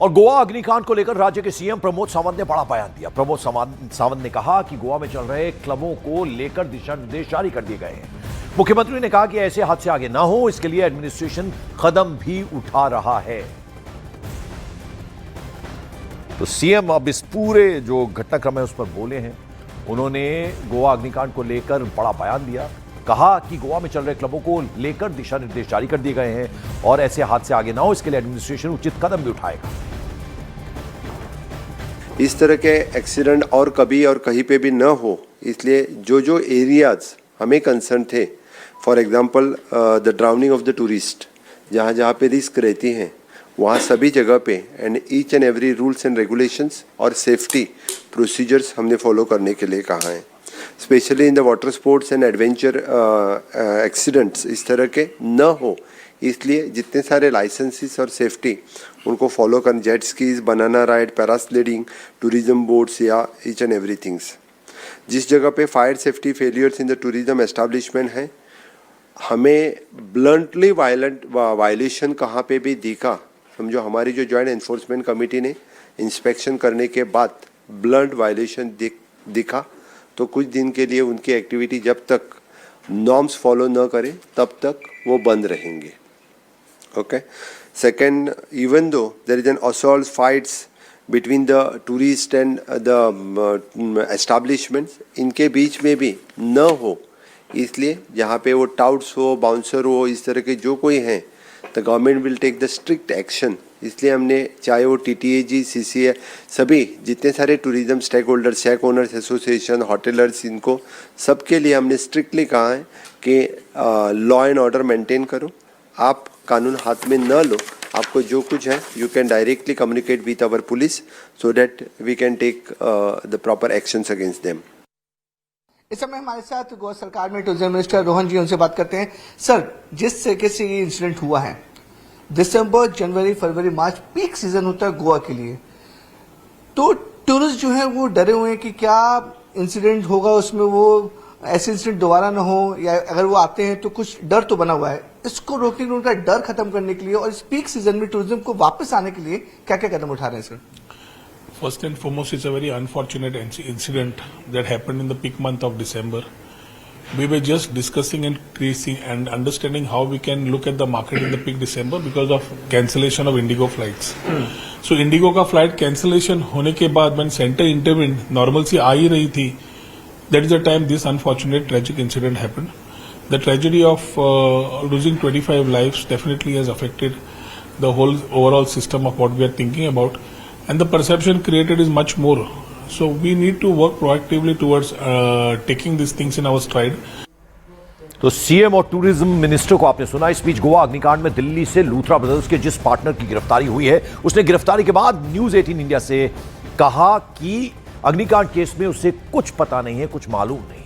और गोवा अग्निकांड को लेकर राज्य के सीएम प्रमोद सावंत ने बड़ा बयान दिया। प्रमोद सावंत ने कहा कि गोवा में चल रहे क्लबों को लेकर दिशा निर्देश जारी कर दिए गए हैं। मुख्यमंत्री ने कहा कि ऐसे हादसे आगे ना हो, इसके लिए एडमिनिस्ट्रेशन कदम भी उठा रहा है। तो सीएम अब इस पूरे जो घटनाक्रम है उस पर बोले हैं। उन्होंने गोवा अग्निकांड को लेकर बड़ा बयान दिया, कहा कि गोवा में चल रहे क्लबों को लेकर दिशा निर्देश जारी कर दिए गए हैं और ऐसे हादसे आगे ना हो, इसके लिए एडमिनिस्ट्रेशन उचित कदम भी उठाएगा। इस तरह के एक्सीडेंट और कभी और कहीं पे भी न हो, इसलिए जो एरियाज हमें कंसर्न थे, for example the drowning of the tourist, जहाँ पे रिस्क रहती है वहाँ सभी जगह पे and each and every rules and regulations और सेफ्टी प्रोसीजर्स हमने फॉलो करने के लिए कहा है। Specially in the water sports and adventure accidents इस तरह के न हो, इसलिए जितने सारे लाइसेंसेस और सेफ्टी उनको फॉलो कर, jet skis, banana ride, parasailing, tourism boats या ईच एंड एवरी थिंग्स। जिस जगह पे fire safety failures in the tourism establishment है, हमें ब्लंटली वायलेशन कहाँ पे भी दिखा, समझो हमारी जो जॉइंट एनफोर्समेंट कमेटी ने इंस्पेक्शन करने के बाद ब्लंट वायलेशन दिखा तो कुछ दिन के लिए उनकी एक्टिविटी जब तक नॉर्म्स फॉलो न करें तब तक वो बंद रहेंगे। Okay. Second, even though there is an assault fights between the tourist and the establishments, इनके बीच में भी न हो, इसलिए जहाँ पे वो टाउट्स हो, बाउंसर हो, इस तरह के जो कोई हैं, the government will take the strict action. इसलिए हमने चाहे वो TTAG, CCA, सभी जितने सारे tourism stake holder, shack owners association, hoteliers, इनको सबके लिए हमने स्ट्रिक्टली कहा है कि लॉ एंड ऑर्डर मेंटेन करो, आप कानून हाथ में न लो, आपको जो कुछ है you can directly communicate with our police so that we can take the proper actions against them. इस समय हमारे साथ गोवा सरकार में टूरिज्म मिनिस्टर रोहन जी, उनसे बात करते हैं। सर, जिस तरीके से ये इंसिडेंट हुआ है, दिसंबर, जनवरी, फरवरी, मार्च पीक सीजन होता है गोवा के लिए, तो टूरिस्ट जो है वो डरे हुए हैं कि क्या इंसिडेंट होगा उसमें, वो ऐसे इंसिडेंट दोबारा ना हो, या अगर वो आते हैं तो कुछ डर तो बना हुआ है। इसको रोकने के लिए, उनका डर खत्म करने के लिए और इस पीक सीजन में टूरिज्म को वापस आने के लिए क्या क्या कदम उठा रहे हैं sir? First and foremost, it's a very unfortunate incident that happened in the peak month of December. We were just discussing and tracing and understanding how we can look at the market in the peak December because of cancellation of Indigo flights. So Indigo का flight cancellation होने के बाद when center intervened, normalcy आ ही रही थी. That is the time this unfortunate tragic incident happened. The tragedy of losing 25 lives definitely has affected the whole overall system of what we are thinking about. And the perception created is much more. So we need to work proactively towards taking these things in our stride. तो CM और tourism minister को आपने सुना। इस बीच गोवा अग्निकांड में दिल्ली से Luthra brothers के जिस पार्टनर की गिरफ्तारी हुई है, उसने गिरफ्तारी के बाद न्यूज 18 इंडिया से कहा कि अग्निकांड केस में उसे कुछ पता नहीं है, कुछ मालूम नहीं।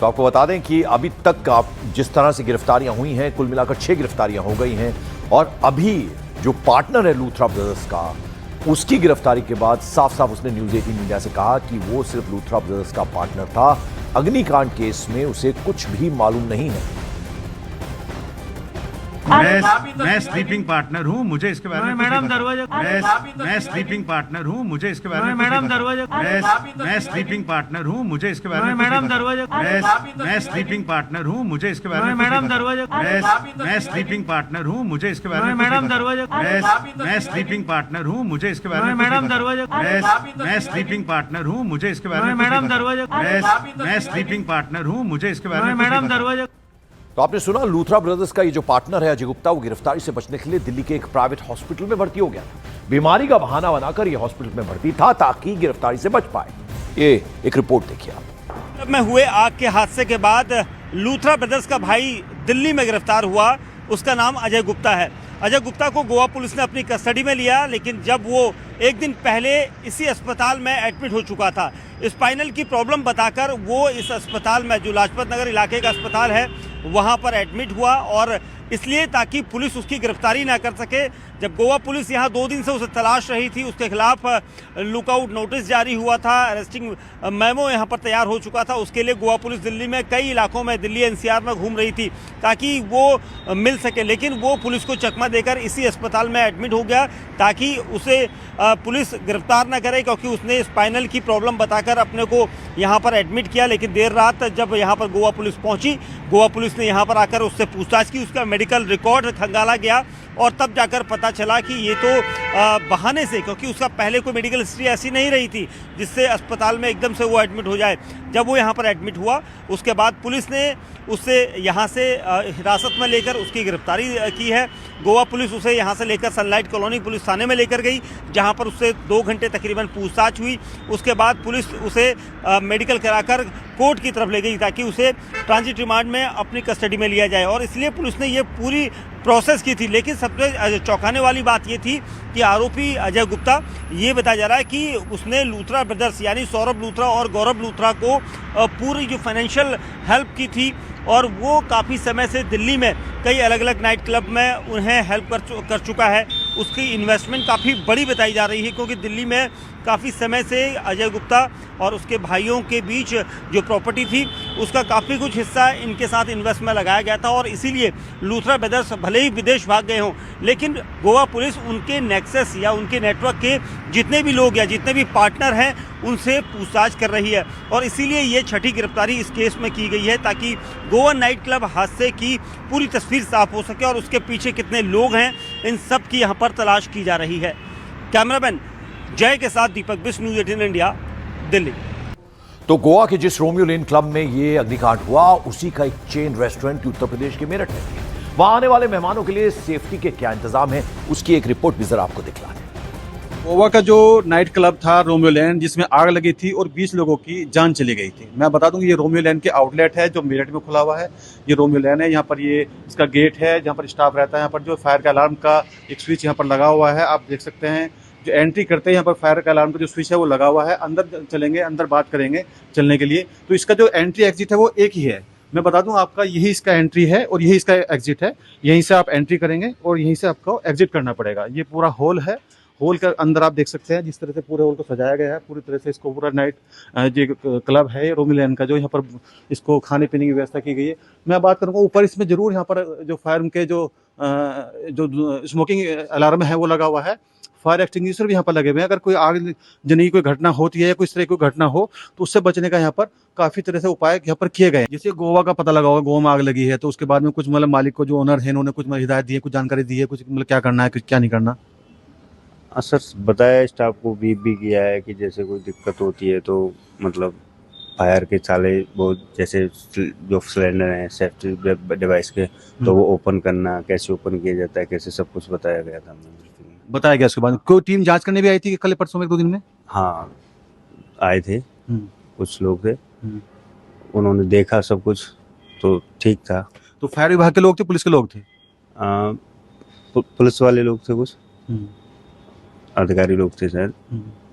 तो आपको बता दें कि अभी तक आप जिस तरह से गिरफ्तारियां हुई हैं, कुल मिलाकर 6 गिरफ्तारियां हो गई हैं और अभी जो पार्टनर है लूथरा ब्रदर्स का, उसकी गिरफ्तारी के बाद साफ साफ उसने न्यूज 18 इंडिया से कहा कि वो सिर्फ लूथरा ब्रदर्स का पार्टनर था, अग्निकांड केस में उसे कुछ भी मालूम नहीं है। मैं स्लीपिंग पार्टनर हूँ, मुझे इसके बारे में मैडम दरवाजा मैं स्लीपिंग पार्टनर हूँ, मुझे इसके बारे में मैडम दरवाजा मैं स्लीपिंग पार्टनर हूँ, मुझे इसके बारे में मैडम दरवाजा मैं स्लीपिंग पार्टनर हूँ, मुझे इसके बारे में मैडम दरवाजा मैं स्लीपिंग पार्टनर हूँ, मुझे इसके बारे में मैडम दरवाजा मैं स्लीपिंग पार्टनर हूँ, मुझे इसके बारे में मैडम दरवाजा मैं स्लीपिंग पार्टनर हूँ, मुझे इसके बारे में मैडम दरवाजा मैं स्लीपिंग पार्टनर हूँ, मुझे इसके बारे में मैडम दरवाजा। तो आपने सुना, लूथरा ब्रदर्स का ये जो पार्टनर है अजय गुप्ता, वो गिरफ्तारी से बचने के लिए दिल्ली के एक प्राइवेट हॉस्पिटल में भर्ती हो गया था। बीमारी का बहाना बनाकर ये हॉस्पिटल में भर्ती था ताकि गिरफ्तारी से बच पाए। ये एक रिपोर्ट देखिए आप। में हुए आग के हादसे के बाद लूथरा ब्रदर्स का भाई दिल्ली में गिरफ्तार हुआ। उसका नाम अजय गुप्ता है। अजय गुप्ता को गोवा पुलिस ने अपनी कस्टडी में लिया, लेकिन जब वो एक दिन पहले इसी अस्पताल में एडमिट हो चुका था। स्पाइनल की प्रॉब्लम बताकर वो इस अस्पताल में, जो लाजपत नगर इलाके का अस्पताल है, वहाँ पर एडमिट हुआ और इसलिए ताकि पुलिस उसकी गिरफ्तारी ना कर सके। जब गोवा पुलिस यहाँ 2 दिन से उसे तलाश रही थी, उसके खिलाफ लुकआउट नोटिस जारी हुआ था, अरेस्टिंग मेमो यहाँ पर तैयार हो चुका था। उसके लिए गोवा पुलिस दिल्ली में कई इलाकों में, दिल्ली एनसीआर में घूम रही थी ताकि वो मिल सके, लेकिन वो पुलिस को चकमा देकर इसी अस्पताल में एडमिट हो गया ताकि उसे पुलिस गिरफ्तार न करे, क्योंकि उसने स्पाइनल की प्रॉब्लम बताकर अपने को यहाँ पर एडमिट किया। लेकिन देर रात जब यहाँ पर गोवा पुलिस पहुंची, गोवा पुलिस ने यहाँ पर आकर उससे पूछताछ की, उसका मेडिकल रिकॉर्ड खंगाला गया और तब जाकर पता चला कि ये तो बहाने से, क्योंकि उसका पहले कोई मेडिकल हिस्ट्री ऐसी नहीं रही थी जिससे अस्पताल में एकदम से वो एडमिट हो जाए। जब वो यहाँ पर एडमिट हुआ उसके बाद पुलिस ने उससे यहाँ से हिरासत में लेकर उसकी गिरफ्तारी की है। गोवा पुलिस उसे यहाँ से लेकर सनलाइट कॉलोनी पुलिस थाने में लेकर गई, जहाँ पर उससे 2 घंटे तकरीबन पूछताछ हुई। उसके बाद पुलिस उसे मेडिकल कराकर कोर्ट की तरफ ले गई ताकि उसे ट्रांजिट रिमांड में अपनी कस्टडी में लिया जाए, और इसलिए पुलिस ने ये पूरी प्रोसेस की थी। लेकिन सबसे चौंकाने वाली बात ये थी कि आरोपी अजय गुप्ता, ये बताया जा रहा है कि उसने लूथरा ब्रदर्स यानी सौरभ लूथरा और गौरव लूथरा को पूरी जो फाइनेंशियल हेल्प की थी, और वो काफ़ी समय से दिल्ली में कई अलग अलग नाइट क्लब में उन्हें हेल्प कर चुका है। उसकी इन्वेस्टमेंट काफ़ी बड़ी बताई जा रही है, क्योंकि दिल्ली में काफ़ी समय से अजय गुप्ता और उसके भाइयों के बीच जो प्रॉपर्टी थी उसका काफ़ी कुछ हिस्सा इनके साथ इन्वेस्ट में लगाया गया था, और इसीलिए लूथरा ब्रदर्स भले ही विदेश भाग गए हों, लेकिन गोवा पुलिस उनके नेक्सस या उनके नेटवर्क के जितने भी लोग या जितने भी पार्टनर हैं उनसे पूछताछ कर रही है, और इसीलिए ये छठी गिरफ्तारी इस केस में की गई है ताकि गोवा नाइट क्लब हादसे की पूरी तस्वीर साफ हो सके और उसके पीछे कितने लोग हैं इन सब की यहाँ पर तलाश की जा रही है। कैमरामैन जय के साथ दीपक बिष्ट, न्यूज़ 18 इंडिया, दिल्ली। तो गोवा के जिस रोमियो लेन क्लब में ये अग्निकांड हुआ उसी का एक चेन रेस्टोरेंट उत्तर प्रदेश के मेरठ में है। वहां आने वाले मेहमानों के लिए सेफ्टी के क्या इंतजाम है, उसकी एक रिपोर्ट भी जरा आपको दिखला दें। गोवा का जो नाइट क्लब था रोमियो लेन, जिसमें आग लगी थी और 20 लोगों की जान चली गई थी। मैं बता दूं, ये रोमियो लेन के आउटलेट है जो मेरठ में खुला हुआ है। ये रोमियो लेन है, यहाँ पर ये इसका गेट है जहाँ पर स्टाफ रहता है। यहाँ पर जो फायर का अलार्म का एक स्विच यहाँ पर लगा हुआ है, आप देख सकते हैं। जो एंट्री करते हैं यहाँ पर फायर का अलार्म का जो स्विच है वो लगा हुआ है। अंदर चलेंगे, अंदर बात करेंगे चलने के लिए। तो इसका जो एंट्री एग्जिट है वो एक ही है। मैं बता दूं आपका, यही इसका एंट्री है और यही इसका एग्जिट है। यहीं से आप एंट्री करेंगे और यहीं से आपको एग्जिट करना पड़ेगा। ये पूरा हॉल है। हॉल के अंदर आप देख सकते हैं जिस तरह से पूरे हॉल को सजाया गया है। पूरी तरह से इसको पूरा नाइट जो क्लब है रोमियो लेन का, जो यहाँ पर इसको खाने पीने की व्यवस्था की गई है। मैं बात करूँगा ऊपर इसमें जरूर यहाँ पर जो फायर के जो स्मोकिंग अलार्म है वो लगा हुआ है। फायर एक्सटिंग्विशर भी यहाँ पर लगे हुए हैं। अगर कोई आग जनी कोई घटना होती है या कोई इस तरह की कोई घटना हो तो उससे बचने का यहाँ पर काफी तरह से उपाय यहाँ पर किए गए हैं। जैसे गोवा का पता लगा होगा, गोवा में आग लगी है तो उसके बाद में कुछ मतलब मालिक को, जो ओनर है, इन्होंने कुछ हिदायत दी है, कुछ जानकारी दी है, कुछ मतलब क्या करना है, कुछ क्या नहीं करना। सर बताया, स्टाफ को बीप भी किया है कि जैसे कोई दिक्कत होती है तो मतलब फायर के चाले वो जैसे जो सिलेंडर हैं सेफ्टी डिवाइस के, तो वो ओपन करना, कैसे ओपन किया जाता है, कैसे सब कुछ बताया गया था। बताया गया। उसके बाद कोई टीम जांच करने भी आई थी कल परसों में 2 दिन में? हाँ आए थे, कुछ लोग थे, उन्होंने देखा सब कुछ तो ठीक था। तो फायर विभाग के लोग थे, पुलिस के लोग थे? पुलिस वाले लोग थे, कुछ अधिकारी लोग थे शायद,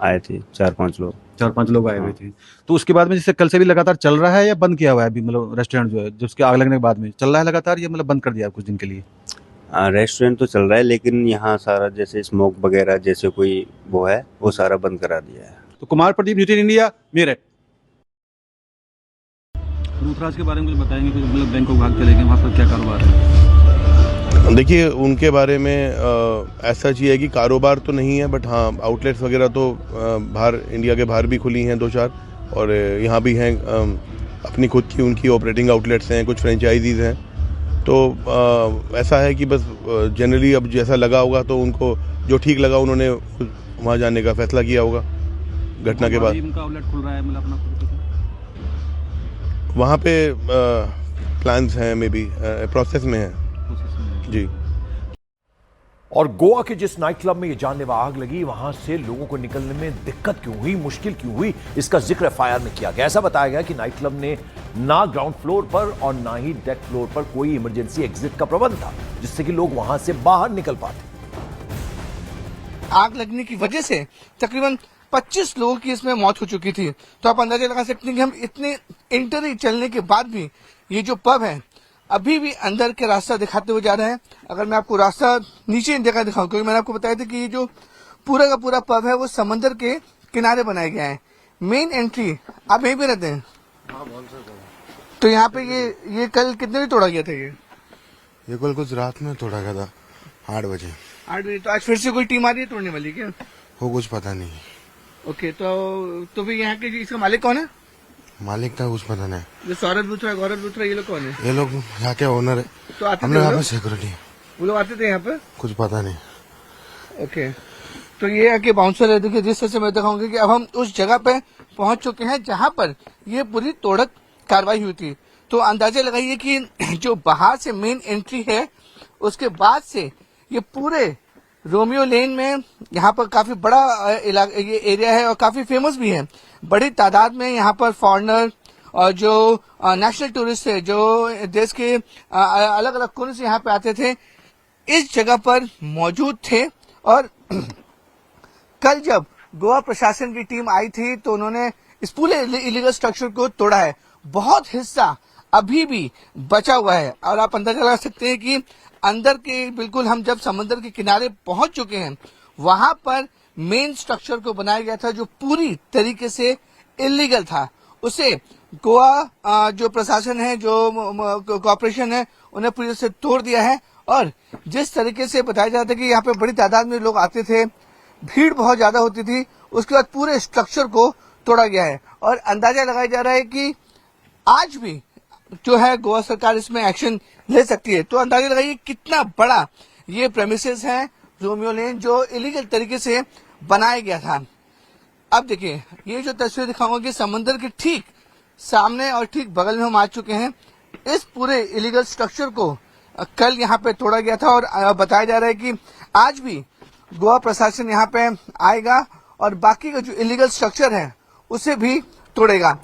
आए थे 4-5 लोग। 4-5 लोग आए हुए थे। तो उसके बाद में जैसे कल से भी लगातार चल रहा है या बंद किया हुआ है अभी? मतलब रेस्टोरेंट जो है, जब उसके आग लगने के बाद में चल रहा है लगातार या मतलब बंद कर दिया कुछ दिन के लिए? रेस्टोरेंट तो चल रहा है, लेकिन यहाँ सारा जैसे स्मोक वगैरह जैसे कोई वो है वो सारा बंद करा दिया है। तो कुमार प्रदीप, न्यूज़ 18 इंडिया, मेरठ। लूथराज के बारे में कुछ बताएंगे? कुछ मतलब बैंकों भाग चले गए, वहाँ पर क्या कारोबार है? देखिए, उनके बारे में ऐसा चाहिए कि कारोबार तो नहीं है, बट हाँ आउटलेट्स वगैरह तो बाहर, इंडिया के बाहर भी खुली हैं 2-4, और यहाँ भी हैं अपनी खुद की उनकी ऑपरेटिंग आउटलेट्स हैं, कुछ फ्रेंचाइजीज़ हैं। तो ऐसा है कि बस जनरली अब जैसा लगा होगा तो उनको जो ठीक लगा उन्होंने वहाँ जाने का फैसला किया होगा घटना के बाद। उनका आउटलेट खुल रहा है, मतलब अपना वहाँ पे प्लान्स हैं, मे बी प्रोसेस में है जी। और गोवा के जिस नाइट क्लब में ये जानलेवा आग लगी, वहां से लोगों को निकलने में दिक्कत क्यों हुई, मुश्किल क्यों हुई, इसका जिक्र एफआईआर में किया गया। ऐसा बताया गया कि नाइट क्लब ने ना ग्राउंड फ्लोर पर और ना ही डेक फ्लोर पर कोई इमरजेंसी एग्जिट का प्रबंध था, जिससे कि लोग वहां से बाहर निकल पाते। आग लगने की वजह से तकरीबन 25 लोगों की इसमें मौत हो चुकी थी। तो आप अंदाजा लगा सकते हैं कि हम इतने इंटरव्यू चलने के बाद भी ये जो पब है अभी भी अंदर के रास्ता दिखाते हुए जा रहे हैं। अगर मैं आपको रास्ता नीचे दिखाऊं, क्योंकि मैंने आपको बताया था कि ये जो पूरा का पूरा पब है वो समंदर के किनारे बनाया गया है। मेन एंट्री, आप यहीं पे रहते हैं? तो यहाँ पे ये कल कितने बजे तोड़ा गया था? ये कल कुछ रात में तोड़ा गया था 8 बजे। 8 बजे। तो आज फिर से कोई टीम आ रही है तोड़ने वाली क्या? वो कुछ पता नहीं। ओके, तो फिर यहाँ के इसका मालिक कौन है? मालिक का कुछ पता नहीं। जो सौरभ लूथरा, गौरव लूथरा, ये लोग कौन है? ये लोग यहाँ के ओनर है। तो आते हम लोग यहाँ पे सिक्योरिटी। वो लोग आते थे यहाँ पे? कुछ पता नहीं। ओके, तो ये आके बाउंसर है। देखिए जिस तरह से मैं दिखाऊंगा कि अब हम उस जगह पे पहुंच चुके हैं जहां पर ये पूरी तोड़क कार्रवाई हुई थी। तो अंदाजा लगाइए कि जो बाहर से मेन एंट्री है उसके बाद से ये पूरे रोमियो लेन में यहाँ पर काफी बड़ा ये एरिया है और काफी फेमस भी है। बड़ी तादाद में यहाँ पर फॉरेनर और जो नेशनल टूरिस्ट है, जो देश के अलग अलग कोने से यहाँ पे आते थे, इस जगह पर मौजूद थे। और कल जब गोवा प्रशासन की टीम आई थी तो उन्होंने इस पूरे इलीगल स्ट्रक्चर को तोड़ा है। बहुत हिस्सा अभी भी बचा हुआ है और आप अंदाजा लगा सकते हैं कि अंदर के बिल्कुल हम जब समंदर के किनारे पहुंच चुके हैं, वहां पर मेन स्ट्रक्चर को बनाया गया था जो पूरी तरीके से इलीगल था। उसे गोवा जो प्रशासन है, जो कॉर्पोरेशन है, उन्हें पूरी तरह से तोड़ दिया है। और जिस तरीके से बताया जाता है कि यहाँ पे बड़ी तादाद में लोग आते थे, भीड़ बहुत ज्यादा होती थी, उसके बाद पूरे स्ट्रक्चर को तोड़ा गया है। और अंदाजा लगाया जा रहा है कि आज भी जो है गोवा सरकार इसमें एक्शन ले सकती है। तो अंदाजा लगाइए कितना बड़ा ये प्रेमिसेस है रोमियो लेन, जो इलीगल तरीके से बनाया गया था। अब देखिए ये जो तस्वीर दिखाऊंगा कि समंदर के ठीक सामने और ठीक बगल में हम आ चुके हैं। इस पूरे इलीगल स्ट्रक्चर को कल यहाँ पे तोड़ा गया था और बताया जा रहा है कि आज भी गोवा प्रशासन यहाँ पे आएगा और बाकी का जो इलीगल स्ट्रक्चर है उसे भी तोड़ेगा।